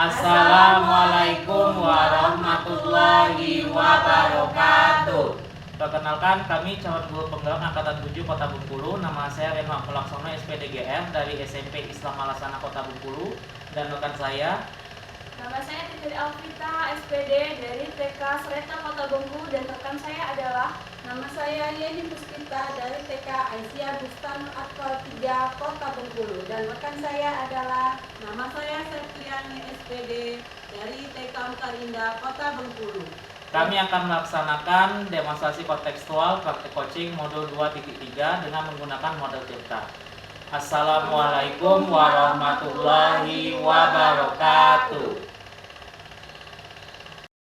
Assalamualaikum warahmatullahi wabarakatuh. Perkenalkan, kami calon guru penggerak angkatan 7 Kota Bengkulu. Nama saya Reno Laksono, SPDGR dari SMP Islam Malasana Kota Bengkulu. Dan rekan saya, nama saya Titi Alvita, SPD dari TK Sereta Kota Bengkulu, dan rekan saya adalah nama saya Yeni Puspita dari TK Aisyah Bustan Atfal 3 Kota Bengkulu, dan rekan saya adalah nama saya Septriani, SPD dari TK Utarinda Kota Bengkulu. kami akan melaksanakan demonstrasi kontekstual praktik coaching modul 2.3 dengan menggunakan model cerita. Assalamualaikum warahmatullahi wabarakatuh.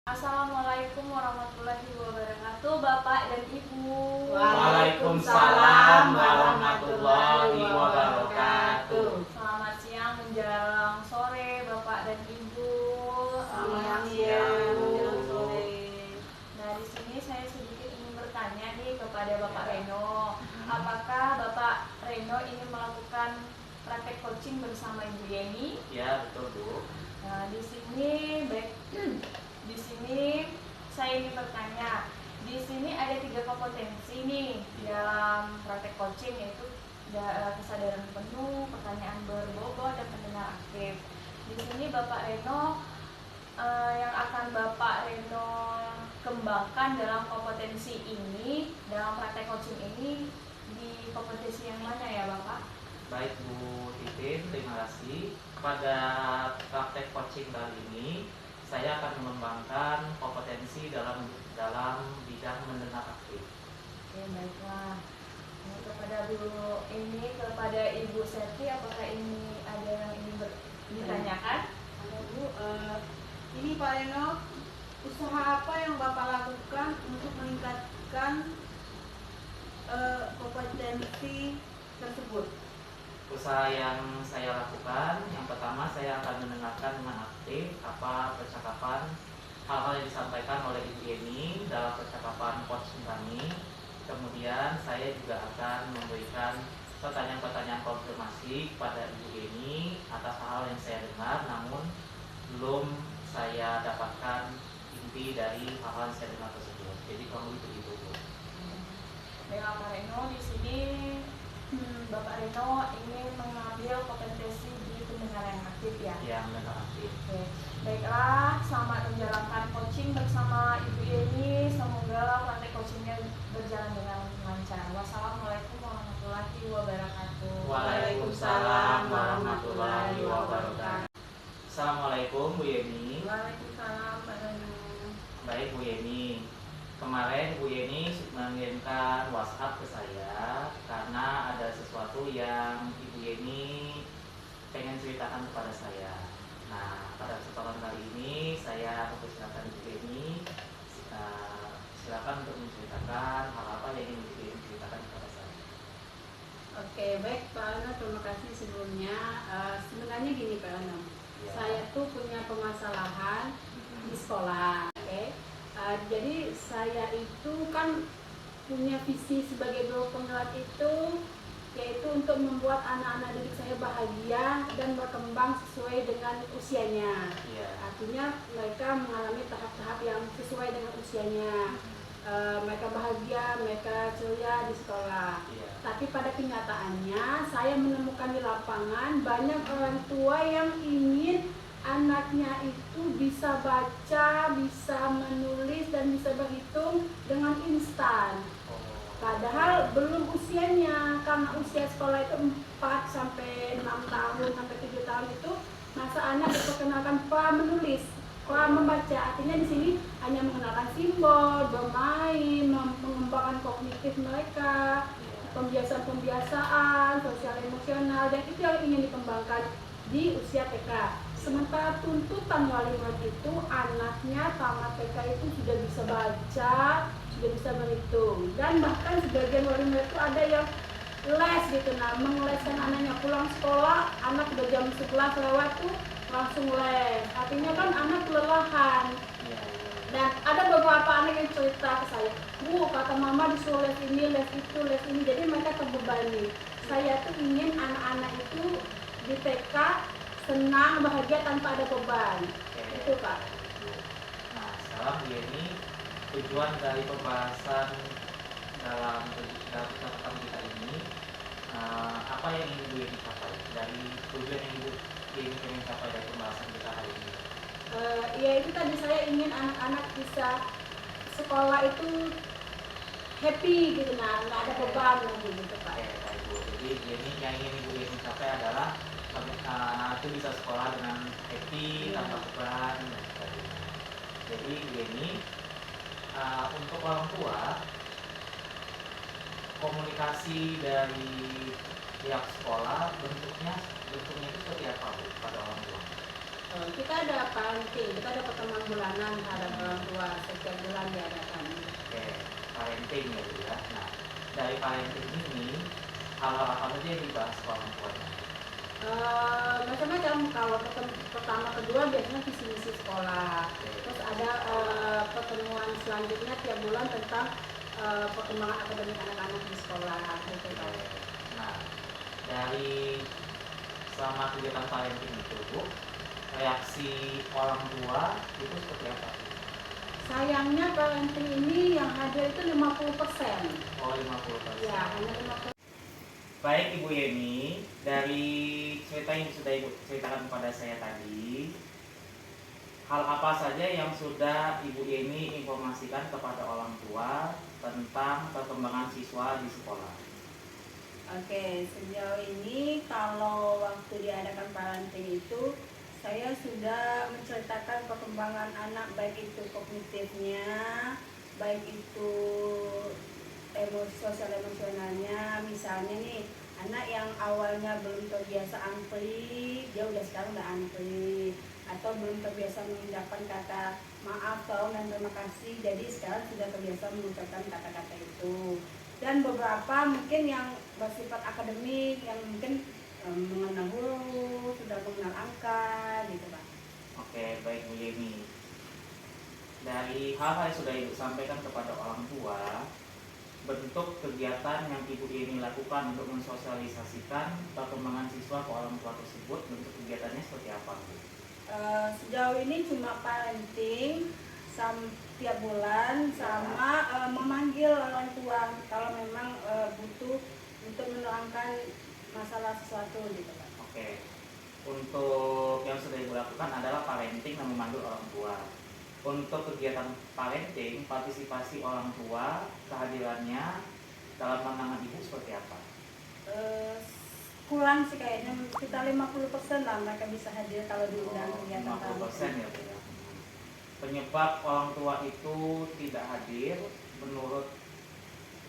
Assalamualaikum warahmatullahi wabarakatuh, Bapak dan Ibu. Waalaikumsalam warahmatullahi wabarakatuh. Selamat siang menjelang sore, Bapak dan Ibu. Selamat siang menjelang sore. Nah, di sini saya sedikit ingin bertanya nih kepada Bapak Reno. Apakah Bapak Reno ingin melakukan praktek coaching bersama Ibu Yeni? Ya, betul, Bu. Nah, di sini di sini saya ingin bertanya. Di sini ada 3 kompetensi nih dalam praktek coaching, yaitu kesadaran penuh, pertanyaan berbobot, dan pendengar aktif. Di sini Bapak Reno yang akan Bapak Reno kembangkan dalam kompetensi ini, dalam praktek coaching ini, di kompetensi yang mana ya Bapak? Baik Bu Titin, terima kasih. Pada praktek coaching kali ini, saya akan mengembangkan kompetensi dalam bidang mendengar aktif. Oke, baiklah. Nah, kepada Ibu Septi, apakah ini ada yang ingin ditanyakan? Ada Bu, ini Pak Reno, usaha apa yang Bapak lakukan untuk meningkatkan kompetensi tersebut? Usaha yang saya lakukan, yang pertama saya akan mendengarkan dengan aktif apa percakapan, hal-hal yang disampaikan oleh Ibu Yeni dalam percakapan coaching kami. Kemudian saya juga akan memberikan pertanyaan-pertanyaan konfirmasi kepada Ibu Yeni atas hal yang saya dengar, namun belum saya dapatkan inti dari hal-hal yang saya dengar tersebut. Jadi kurang lebih begitu, Bu. Baiklah Pak Reno, di sini Bapak Reno ingin mengambil kompetensi di pendengaran yang aktif ya? Yang mendengar aktif. Oke. Baiklah, selamat menjalankan coaching bersama Ibu Yeni. Semoga praktek coachingnya berjalan dengan lancar. Wassalamualaikum warahmatullahi wabarakatuh. Waalaikumsalam warahmatullahi wabarakatuh. Assalamualaikum Bu Yeni. Waalaikumsalam Pak Reno. Baik Bu Yeni, kemarin Bu Yeni mengirimkan WhatsApp ke saya karena ada sesuatu yang Ibu Yeni pengen ceritakan kepada saya. Nah, pada kesempatan kali ini saya mempersilakan Ibu Yeni, silakan untuk menceritakan hal apa yang ingin Ibu Yeni ceritakan kepada saya. Oke, baik Pak Reno, terima kasih sebelumnya. Sebenarnya gini Pak Reno, Ya. saya tuh punya permasalahan di sekolah. Oke. Jadi saya itu kan punya visi sebagai guru penggerak itu, yaitu untuk membuat anak-anak didik saya bahagia dan berkembang sesuai dengan usianya. Iya. Artinya mereka mengalami tahap-tahap yang sesuai dengan usianya. Mereka bahagia, mereka ceria di sekolah. Iya. Tapi pada kenyataannya saya menemukan di lapangan banyak orang tua yang ingin anaknya itu bisa baca, bisa menulis, dan bisa berhitung dengan instan. Padahal belum usianya, karena usia sekolah itu 4 sampai 6 tahun sampai 7 tahun itu masa anak diperkenalkan pra menulis, pra membaca. Artinya di sini hanya mengenalkan simbol, bermain, mengembangkan kognitif mereka, pembiasaan-pembiasaan, sosial emosional, dan itu yang ingin dikembangkan di usia TK. Sementara tuntutan wali murid itu anaknya tamat TK itu sudah bisa baca, sudah bisa berhitung, dan bahkan sebagian wali murid itu ada yang les gitu. Nah, mengeleskan anaknya pulang sekolah, anak udah jam 11 lewat tuh langsung les. Artinya kan anak kelelahan. Dan ada beberapa anak yang cerita ke saya, Bu, kata mama disuruh les ini, les itu, les ini, jadi mereka terbebani. Saya tuh ingin anak-anak itu di TK senang, bahagia tanpa ada beban. Oke. Itu Kak. Nah, sekarang ini tujuan dari pembahasan dalam percakapan kita ini, apa yang ingin Ibu Yeni capai dari tujuan yang Ibu Yeni ingin capai dari pembahasan kita hari ini? Ya itu tadi, saya ingin anak-anak bisa sekolah itu happy gitu, nggak ada beban lagi gitu Pak. Oke, baik Bu. Jadi ini yang ingin Ibu Yeni capai adalah anak itu bisa sekolah dengan happy, tanpa beban dan sebagainya. Jadi Ibu Yeni, untuk orang tua, komunikasi dari pihak sekolah bentuknya itu seperti apa Bu pada orang tua? Kita ada parenting, kita ada pertemuan bulanan terhadap orang tua, setiap bulan diadakan. Oke, parenting ya Bu ya. Nah, dari parenting ini hal-hal apa saja yang dibahas ke orang tuanya? Macam-macam. Kalau pertama kedua biasanya visi misi sekolah. Terus ada pertemuan selanjutnya tiap bulan tentang perkembangan akademik anak-anak di sekolah gitu Pak. Nah, dari selama kegiatan parenting itu Bu, reaksi orang tua itu seperti apa? Sayangnya parenting ini yang hadir itu 50%. Oh, 50%. Ya, hanya 50%. Baik Ibu Yeni, dari cerita yang sudah Ibu ceritakan kepada saya tadi, hal apa saja yang sudah Ibu Yeni informasikan kepada orang tua tentang perkembangan siswa di sekolah? Oke, sejauh ini kalau waktu diadakan parenting itu saya sudah menceritakan perkembangan anak, baik itu kognitifnya, baik itu sosial emosionalnya. Misalnya nih, anak yang awalnya belum terbiasa antri, dia udah sekarang udah antri, atau belum terbiasa mengucapkan kata maaf, tolong dan terima kasih, jadi sekarang sudah terbiasa mengucapkan kata-kata itu. Dan beberapa mungkin yang bersifat akademik, yang mungkin mengenal huruf, sudah mengenal angka gitu Pak. Oke, baik Bu Yeni. Dari hal-hal yang sudah Ibu sampaikan kepada orang tua, bentuk kegiatan yang Ibu Yeni lakukan untuk mensosialisasikan perkembangan siswa ke orang tua tersebut, bentuk kegiatannya seperti apa Bu? Sejauh ini cuma parenting tiap bulan, sama memanggil orang tua kalau memang butuh untuk menerangkan masalah sesuatu gitu Pak. Oke, untuk yang sudah Ibu lakukan adalah parenting dan memanggil orang tua. Untuk kegiatan parenting, partisipasi orang tua, kehadirannya dalam pandangan Ibu seperti apa? Kurang sih kayaknya, sekitar 50% lah mereka bisa hadir kalau diundang kegiatan 50% ya Bu ya. Penyebab orang tua itu tidak hadir menurut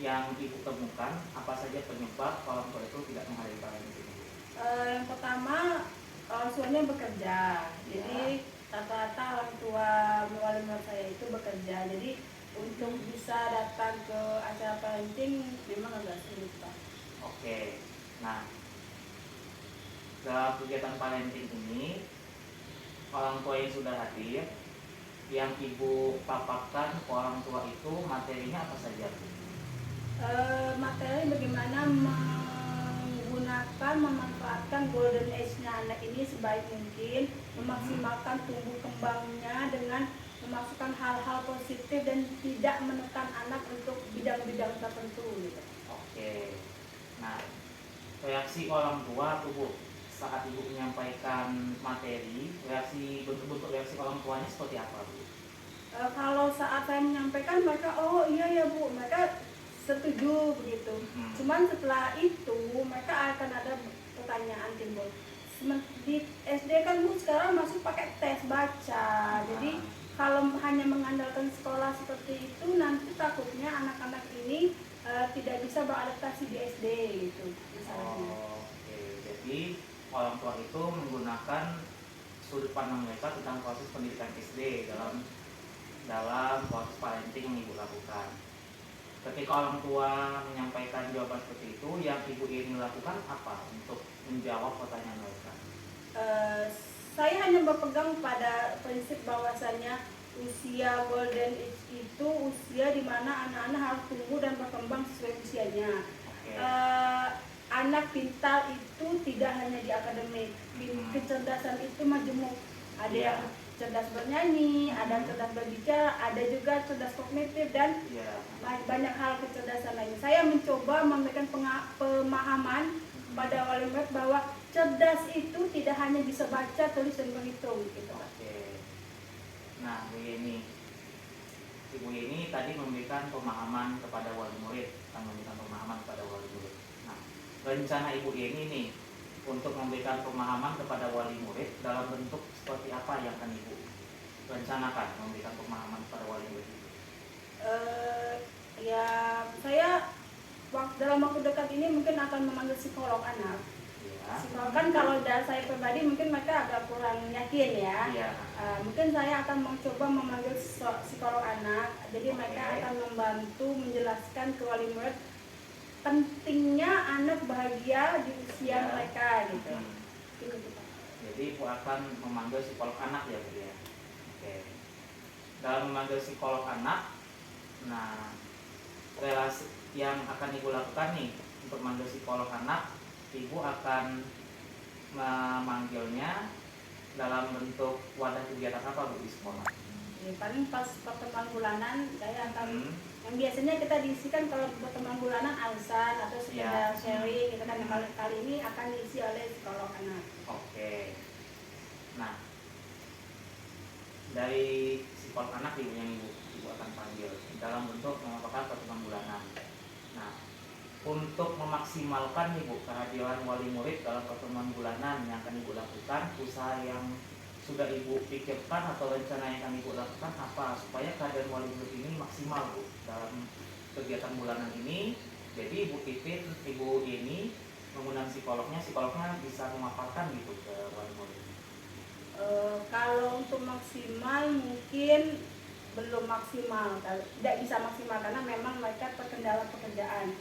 yang Ibu temukan, apa saja penyebab orang tua itu tidak menghadiri parenting? Yang pertama, orang tuanya bekerja, jadi rata-rata orang tua wali murid saya itu bekerja, jadi untuk bisa datang ke acara parenting memang agak sulit Pak. Oke, nah dalam kegiatan parenting ini orang tua yang sudah hadir, yang Ibu paparkan ke orang tua itu materinya apa saja Bu? Materi bagaimana menggunakan, memanfaatkan golden age-nya anak ini sebaik mungkin, memaksimalkan tumbuh kembangnya dengan memasukkan hal-hal positif dan tidak menekan anak untuk bidang-bidang tertentu gitu. Oke, nah reaksi orang tua tuh Bu saat Ibu menyampaikan materi, bentuk-bentuk reaksi orang tuanya seperti apa Bu? Kalau saat saya menyampaikan mereka, oh iya ya Bu, mereka setuju begitu. Cuman setelah itu mereka akan ada pertanyaan timbul. Di SD kan Bu sekarang masuk pakai tes baca. Jadi kalau hanya mengandalkan sekolah seperti itu, nanti takutnya anak-anak ini tidak bisa beradaptasi di SD gitu misalnya. Oke, jadi orang tua itu menggunakan sudut pandang mereka tentang proses pendidikan SD dalam proses parenting yang Ibu lakukan. Ketika orang tua menyampaikan jawaban seperti itu, yang Ibu ini lakukan apa untuk menjawab pertanyaan mereka? Saya hanya berpegang pada prinsip bahwasannya usia golden age itu usia di mana anak-anak harus tumbuh dan berkembang sesuai usianya. Oke. anak pintar itu tidak hanya di akademik. Kecerdasan itu majemuk. Ada yang cerdas bernyanyi, ada yang cerdas berbicara, ada juga cerdas kognitif dan banyak hal kecerdasan lainnya. Saya mencoba memberikan pemahaman pada wali murid bahwa cerdas itu tidak hanya bisa baca, tulis dan berhitung gitu. Oke. Nah, Ibu Yeni tadi memberikan pemahaman kepada wali murid, Nah, rencana Ibu Yeni nih untuk memberikan pemahaman kepada wali murid dalam bentuk seperti apa yang akan Ibu rencanakan memberikan pemahaman kepada wali murid? Ya, saya dalam waktu dekat ini mungkin akan memanggil psikolog anak. Psikolog kan kalau dari saya pribadi mungkin mereka agak kurang yakin ya. Mungkin saya akan mencoba memanggil psikolog anak. Jadi mereka akan membantu menjelaskan ke wali murid pentingnya anak bahagia di usia mereka gitu. Jadi Ibu akan memanggil psikolog anak ya Bu ya. Oke. Dalam memanggil psikolog anak, nah relasi yang akan Ibu lakukan nih untuk memanggil psikolog anak, Ibu akan memanggilnya dalam bentuk wadah kegiatan apa Bu di sekolah? Ya, paling pas pertemuan bulanan saya akan yang biasanya kita diisikan kalau pertemuan bulanan arisan atau sekedar sharing gitu kan. Kali ini akan diisi oleh psikolog anak. Oke. Nah, dari psikolog anak Ibu akan panggil dalam bentuk mengapa pertemuan bulanan. Nah, untuk memaksimalkan Ibu kehadiran wali murid dalam pertemuan bulanan yang akan Ibu lakukan, usaha yang sudah Ibu pikirkan atau rencana yang akan Ibu lakukan apa supaya kehadiran wali murid ini maksimal Bu dalam kegiatan bulanan ini. Jadi Ibu ini mengundang psikolognya bisa memaparkan gitu ke wali murid. Kalau untuk maksimal mungkin belum maksimal, tidak bisa maksimal karena memang mereka terkendala pekerjaan.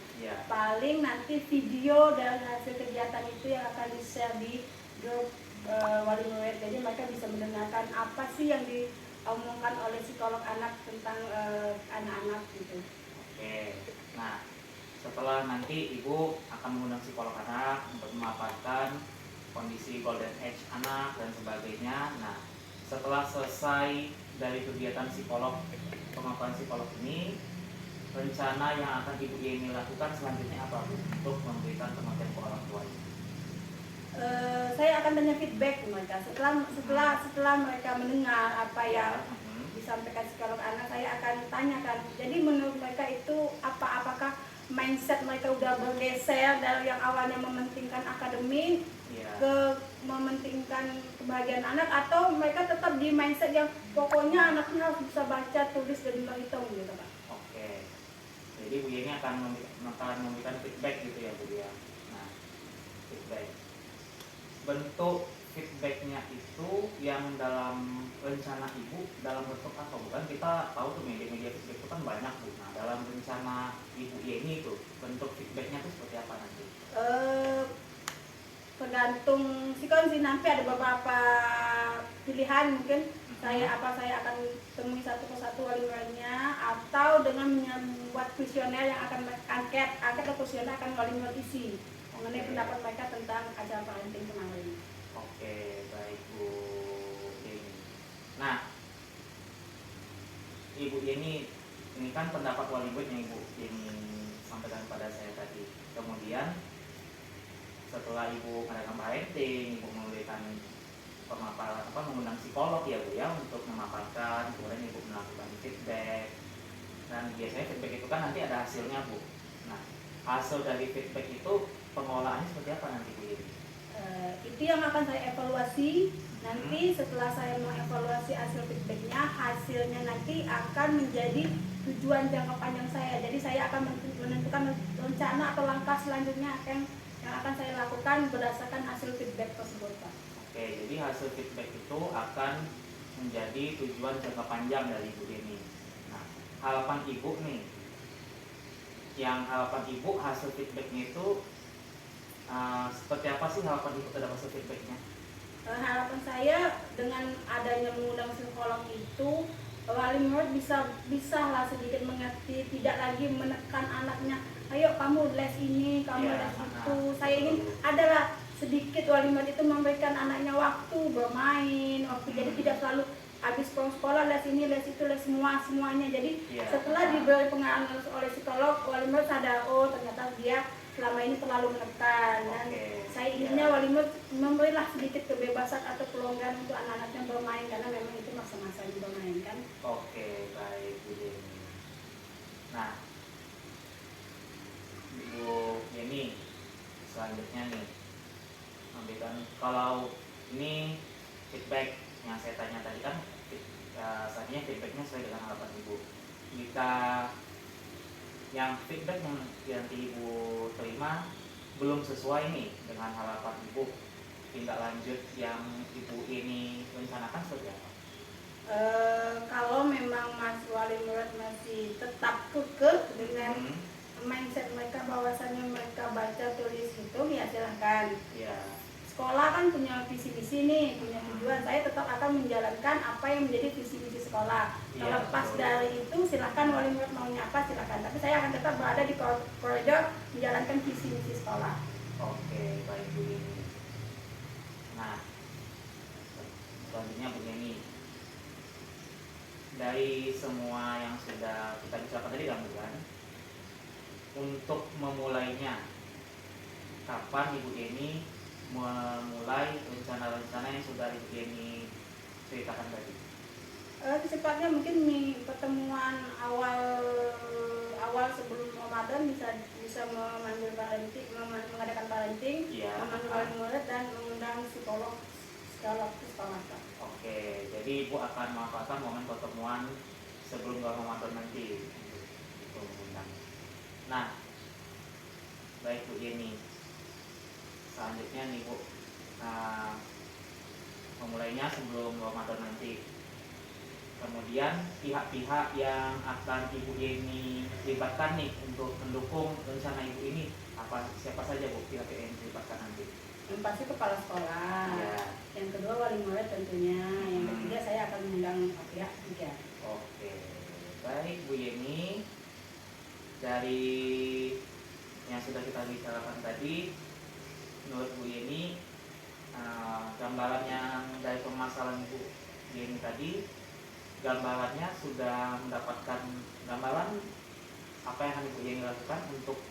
Paling nanti video dari hasil kegiatan itu yang akan di-share di grup wali murid, jadi mereka bisa mendengarkan apa sih yang diomongkan oleh psikolog anak tentang anak-anak gitu. Oke. Nah, setelah nanti Ibu akan mengundang psikolog anak untuk memaparkan kondisi golden age anak dan sebagainya. Nah, setelah selesai dari kegiatan pemaparan psikolog ini, rencana yang akan Ibu Yeni lakukan selanjutnya apa Bu untuk memberikan pengertian ke orang tua? Saya akan tanya feedback mereka setelah mereka mendengar apa yang disampaikan psikolog anak. Saya akan tanyakan, jadi menurut mereka itu apakah mindset mereka udah bergeser dari yang awalnya mementingkan akademik ke mementingkan kebahagiaan anak, atau mereka tetap di mindset yang pokoknya anaknya harus bisa baca, tulis, dan berhitung gitu Pak. Oke. Jadi Bu Yeni akan memberikan feedback gitu ya Bu ya. Nah, feedback. Bentuk feedbacknya itu yang dalam rencana Ibu dalam bentuk apa? Bukan kita tahu tuh media-media feedback itu kan banyak Bu. Nah, dalam rencana Ibu Yeni itu bentuk feedbacknya itu seperti apa nanti? Tergantung sih nanti ada beberapa pilihan, mungkin saya akan temui satu persatu wali muridnya, atau dengan membuat kuesioner yang akan angket atau kuesioner akan wali murid isi mengenai pendapat mereka tentang acara parenting kemarin. Oke, baik Bu Yeni. Nah, Ibu Yeni, ini kan pendapat wali murid yang Ibu Yeni sampaikan pada saya tadi. Kemudian setelah Ibu mengadakan parenting, Ibu memberikan pemaparan mengundang psikolog ya Bu ya untuk memaparkan, kemudian Ibu melakukan feedback, dan biasanya feedback itu kan nanti ada hasilnya Bu. Nah, hasil dari feedback itu pengolahannya seperti apa nanti Bu Yeni? Itu yang akan saya evaluasi nanti. Setelah saya mengevaluasi hasil feedbacknya, hasilnya nanti akan menjadi tujuan jangka panjang saya. Jadi saya akan menentukan rencana atau langkah selanjutnya yang akan saya lakukan berdasarkan hasil feedback tersebut Pak. Oke, jadi hasil feedback itu akan menjadi tujuan jangka panjang dari Ibu Yeni. Nah, harapan Ibu nih, harapan Ibu hasil feedbacknya itu seperti apa sih harapan Ibu terhadap hasil feedbacknya? Harapan saya dengan adanya mengundang psikolog itu, wali murid bisa lah sedikit mengerti, tidak lagi menekan anaknya ayo kamu les ini, kamu Iya, les nah, itu. Saya ingin adalah sedikit walimat itu memberikan anaknya waktu bermain, waktu jadi tidak selalu habis pulang sekolah les ini les itu les semuanya. Jadi Iya, setelah nah. diberi pengalaman oleh psikolog, walimat sadar oh ternyata dia selama ini terlalu menekan, dan Oke, saya iya. inginnya walimat memberilah sedikit kebebasan atau kelonggaran untuk anak-anaknya bermain, karena memang itu masa-masanya bermain kan. Oke, baik Bu Yeni. Nah, Ibu Yeni, selanjutnya nih, memberikan kalau ini feedback yang saya tanya tadi kan, selanjutnya feedbacknya sesuai dengan harapan Ibu. Jika yang feedback yang Ibu terima belum sesuai nih dengan harapan Ibu, tindak lanjut yang Ibu ini rencanakan seperti apa? Kalau memang Mas wali murid masih tetap kekeh dengan mindset mereka bahwasannya mereka baca tulis hitung, ya silahkan. Ya. Sekolah kan punya visi misi nih, punya tujuan. Saya tetap akan menjalankan apa yang menjadi visi misi sekolah. Iya, Terlepas betul. dari itu, silahkan wali murid maunya apa silahkan. Tapi saya akan tetap berada di koridor menjalankan visi misi sekolah. Oke, baik Bu Yeni. Nah, selanjutnya Bu Yeni, dari semua yang sudah kita bicarakan tadi kan, untuk memulainya, kapan Ibu Yeni memulai rencana-rencana yang sudah Ibu Yeni ceritakan tadi? Secepatnya mungkin nih pertemuan awal sebelum Ramadan bisa memanggil parenting, mengadakan parenting, Iya. memanggil wali murid dan mengundang psikolog sekolah. Oke, jadi Ibu akan memanfaatkan momen pertemuan sebelum bulan Ramadan nanti untuk mengundang. Nah, baik Bu Yeni, selanjutnya nih Bu, memulainya sebelum Ramadan nanti. Kemudian pihak-pihak yang akan Ibu Yeni libatkan nih untuk mendukung rencana Ibu ini, siapa saja Bu pihak-pihak yang dilibatkan nanti? Yang pasti kepala sekolah, Iya. yang kedua wali murid tentunya, yang ketiga saya akan mengundang pihak ketiga. Oke, baik Bu Yeni, dari yang sudah kita bicarakan tadi, menurut Bu Yeni, gambaran yang dari permasalahan Bu Yeni tadi, gambarannya sudah mendapatkan gambaran apa yang akan Ibu Yeni lakukan untuk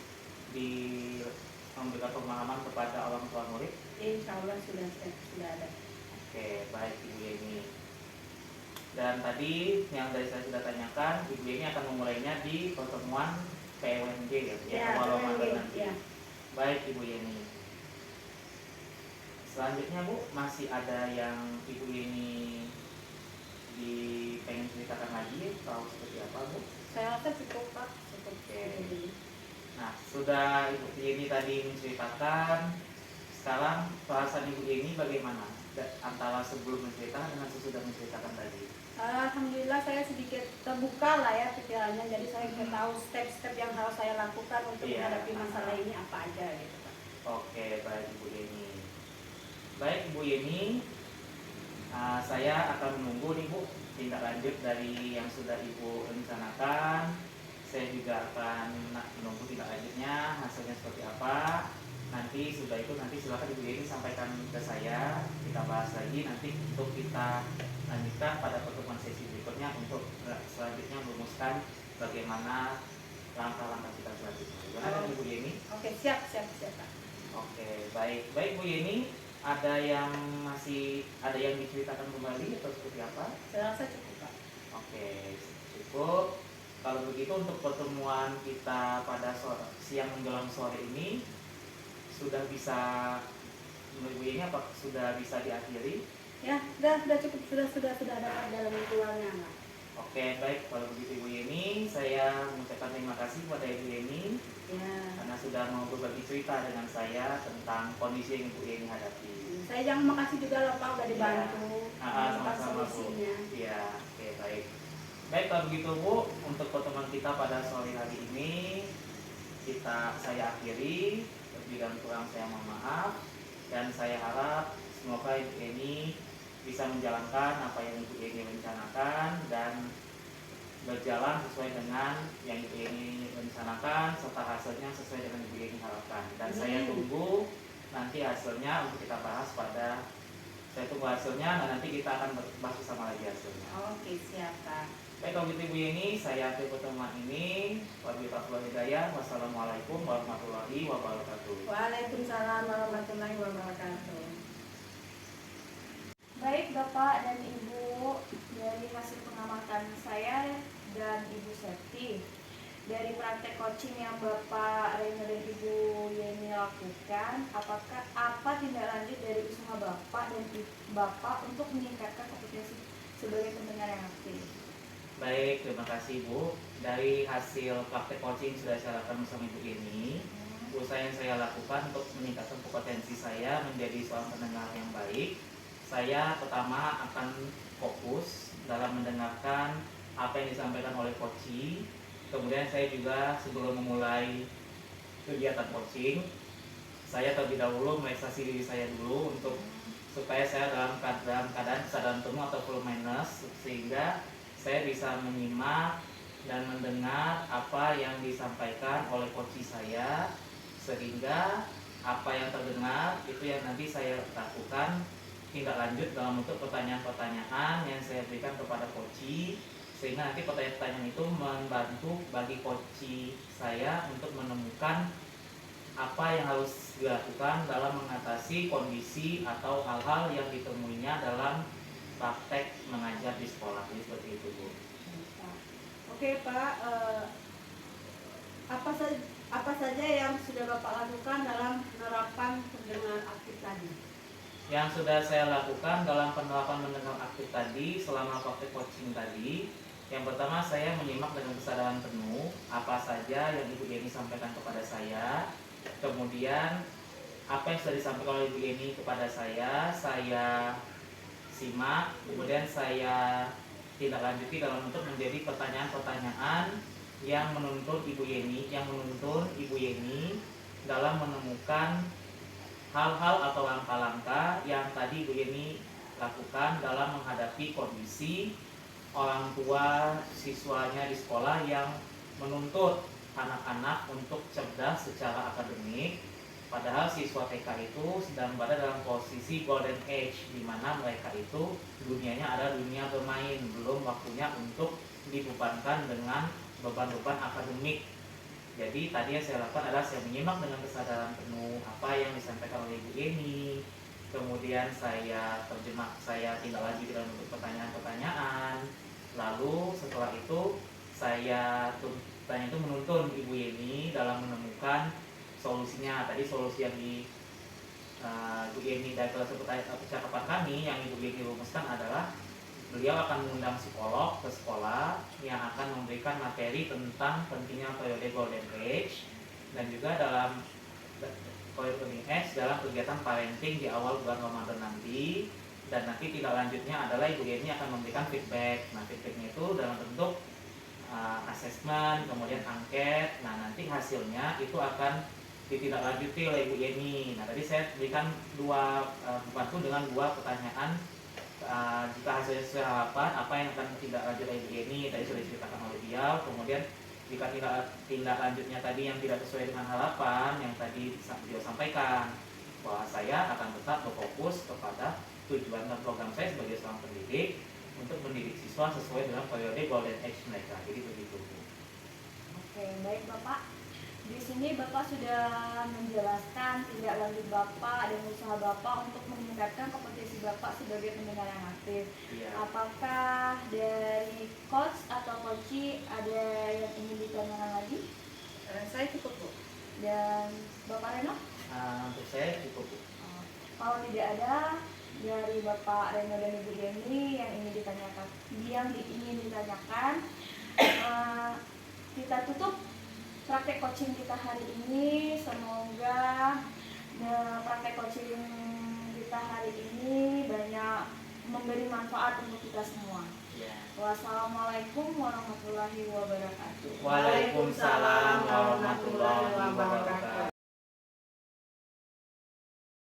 memberikan pemahaman kepada orang tua murid? Insya Allah sudah ada. Oke, baik Ibu Yeni. Dan tadi yang dari saya sudah tanyakan, Ibu Yeni akan memulainya di pertemuan PWNJ ya, awal Ramadan nanti. Ya. Baik Ibu Yeni. Selanjutnya Bu, masih ada yang Ibu Yeni pengen ceritakan lagi atau seperti apa Bu? Saya rasa cukup Pak. Oke. Nah, sudah Ibu Yeni tadi menceritakan, sekarang perasaan Ibu Yeni bagaimana antara sebelum menceritakan dengan sesudah menceritakan tadi? Alhamdulillah saya sedikit terbuka lah ya pikirannya, jadi saya bisa tahu step-step yang harus saya lakukan untuk Iya. menghadapi masalah ini apa aja gitu Pak. Oke, baik Ibu Yeni. Baik Ibu Yeni, saya akan menunggu nih Bu tindak lanjut dari yang sudah Ibu rencanakan. Saya juga akan menunggu tindak lanjutnya, hasilnya seperti apa. Nanti sudah itu nanti silakan Ibu Yeni sampaikan ke saya, kita bahas lagi nanti untuk kita lanjutkan pada pertemuan sesi berikutnya untuk selanjutnya merumuskan bagaimana langkah-langkah kita selanjutnya. Gimana Ibu Yeni? Oke, siap Pak. Oke, baik Bu Yeni, ada yang diceritakan kembali atau seperti apa? Saya rasa cukup Pak. Oke, cukup. Kalau begitu untuk pertemuan kita pada siang menjelang sore ini sudah bisa, menurut Bu Yeni apa sudah bisa diakhiri? Ya, sudah cukup, sudah ada dalam keluarnya Pak. Oke, baik. Kalau begitu Ibu Yeni, saya mengucapkan terima kasih kepada Ibu Yeni Ya. karena sudah mau berbagi cerita dengan saya tentang kondisi yang Ibu Yeni hadapi. Saya jangan makasih juga loh Pak udah dibantu. Sama-sama Bu. Iya, oke baik. Baik kalau begitu Bu, untuk pertemuan kita pada sore hari ini saya akhiri. Lebih dan kurang saya mohon maaf, dan saya harap semoga Ibu Yeni bisa menjalankan apa yang Ibu Yeni rencanakan dan berjalan sesuai dengan yang Ibu Yeni rencanakan serta hasilnya sesuai dengan Ibu Yeni harapkan. Dan saya tunggu nanti hasilnya untuk kita bahas saya tunggu hasilnya dan nanti kita akan bahas bersama lagi hasilnya. Oke, siap Kak. Baik, kalau gitu Ibu Yeni, saya akhiri pertemuan ini. Wabillahi hidayah. Wassalamualaikum warahmatullahi wabarakatuh. Waalaikumsalam warahmatullahi wabarakatuh. Baik Bapak dan Ibu, dari hasil pengamatan saya dan Ibu Septi, dari praktek coaching yang Bapak Reno dan Ibu Yeni lakukan, apa tindak lanjut dari usaha Bapak dan Bapak untuk meningkatkan kompetensi sebagai pendengar yang aktif? Baik, terima kasih Bu. Dari hasil praktek coaching sudah saya lakukan bersama Ibu Yeni, usaha yang saya lakukan untuk meningkatkan kompetensi saya menjadi seorang pendengar yang baik. Saya pertama akan fokus dalam mendengarkan apa yang disampaikan oleh coaching. Kemudian saya juga sebelum memulai kegiatan coaching, saya terlebih dahulu melaksasi diri saya dulu supaya saya dalam keadaan kesadaran penuh atau full awareness, sehingga saya bisa menyimak dan mendengar apa yang disampaikan oleh coaching saya, sehingga apa yang terdengar itu yang nanti saya lakukan tindak lanjut dalam bentuk pertanyaan-pertanyaan yang saya berikan kepada coaching, sehingga nanti pertanyaan-pertanyaan itu membantu bagi coaching saya untuk menemukan apa yang harus dilakukan dalam mengatasi kondisi atau hal-hal yang ditemuinya dalam praktek mengajar di sekolah. Jadi seperti itu Bu. Oke Pak, apa saja yang sudah Bapak lakukan dalam penerapan pendengar aktif tadi? Yang sudah saya lakukan dalam penerapan mendengar aktif tadi selama praktek coaching tadi, yang pertama saya menyimak dengan kesadaran penuh apa saja yang Ibu Yeni sampaikan kepada saya. Kemudian apa yang sudah disampaikan oleh Ibu Yeni kepada saya simak, kemudian saya tindak lanjuti dalam bentuk menjadi pertanyaan-pertanyaan yang menuntun Ibu Yeni dalam menemukan hal-hal atau langkah-langkah yang tadi Bu Yeni lakukan dalam menghadapi kondisi orang tua siswanya di sekolah yang menuntut anak-anak untuk cerdas secara akademik, padahal siswa TK itu sedang berada dalam posisi golden age, di mana mereka itu dunianya ada dunia bermain, belum waktunya untuk dibebankan dengan beban-beban akademik. Jadi tadi yang saya lakukan adalah saya menyimak dengan kesadaran penuh apa yang disampaikan oleh Ibu Yeni. Kemudian saya tindak lanjut dalam bentuk pertanyaan-pertanyaan. Lalu setelah itu saya menuntun Ibu Yeni dalam menemukan solusinya. Tadi solusi yang Ibu Yeni dari percakapan kami yang Ibu Yeni rumuskan adalah beliau akan mengundang psikolog ke sekolah yang akan memberikan materi tentang pentingnya periode golden age dan juga dalam periode golden age dalam kegiatan parenting di awal bulan Ramadan nanti. Dan nanti tindak lanjutnya adalah Ibu Yeni akan memberikan feedback. Nah, feedbacknya itu dalam bentuk asesmen, kemudian angket. Nah, nanti hasilnya itu akan ditindaklanjuti oleh Ibu Yeni. Nah, tadi saya berikan bantu dengan dua pertanyaan. Jika hasilnya sesuai harapan, apa yang akan tindak lanjut Ibu Yeni tadi sudah diceritakan oleh beliau. Kemudian jika tindak lanjutnya tadi yang tidak sesuai dengan harapan yang tadi beliau sampaikan, bahwa saya akan tetap berfokus kepada tujuan dan program saya sebagai seorang pendidik untuk mendidik siswa sesuai dengan periode golden age mereka. Jadi begitu Bu. Oke, baik Bapak. Di sini Bapak sudah menjelaskan tindak lanjut Bapak dan usaha Bapak untuk meningkatkan kompetensi Bapak sebagai pendengar yang aktif. Iya. Apakah dari coach atau coachee ada yang ingin ditanyakan lagi? Saya cukup Bu. Dan Bapak Reno? Untuk saya cukup Bu. Kalau tidak ada dari Bapak Reno dan Ibu Yeni yang ingin ditanyakan, kita tutup praktek coaching kita hari ini. Semoga praktek coaching kita hari ini banyak memberi manfaat untuk kita semua. Ya. Wassalamualaikum warahmatullahi wabarakatuh. Waalaikumsalam warahmatullahi wabarakatuh.